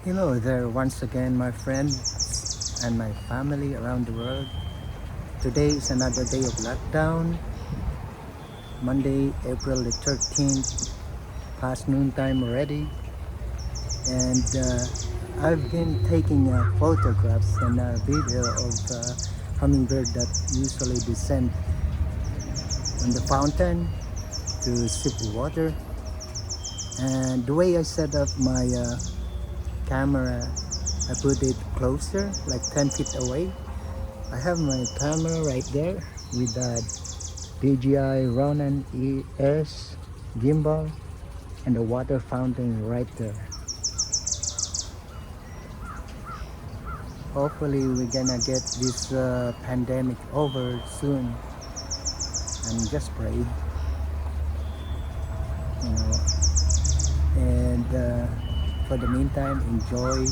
Hello there once again, my friends and my family around the world. Today is another day of lockdown, Monday, April the 13th, past noontime already. And I've been taking photographs and video of hummingbird that usually descend on the fountain to sip water. And the way I set up my camera, I put it closer, like 10 feet away. I have my camera right there with the DJI Ronin ES gimbal and the water fountain right there. Hopefully we're gonna get this pandemic over soon, and just pray, you know. And for the meantime, enjoy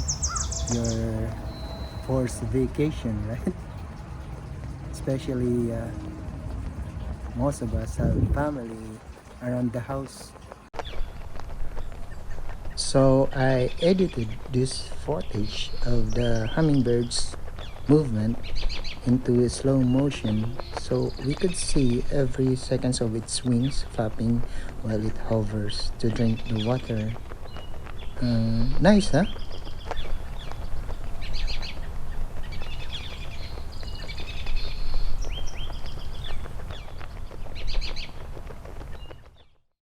your forced vacation, right? Especially most of us have family around the house. So I edited this footage of the hummingbirds movement into a slow motion so we could see every seconds of its wings flapping while it hovers to drink the water. Nice, huh?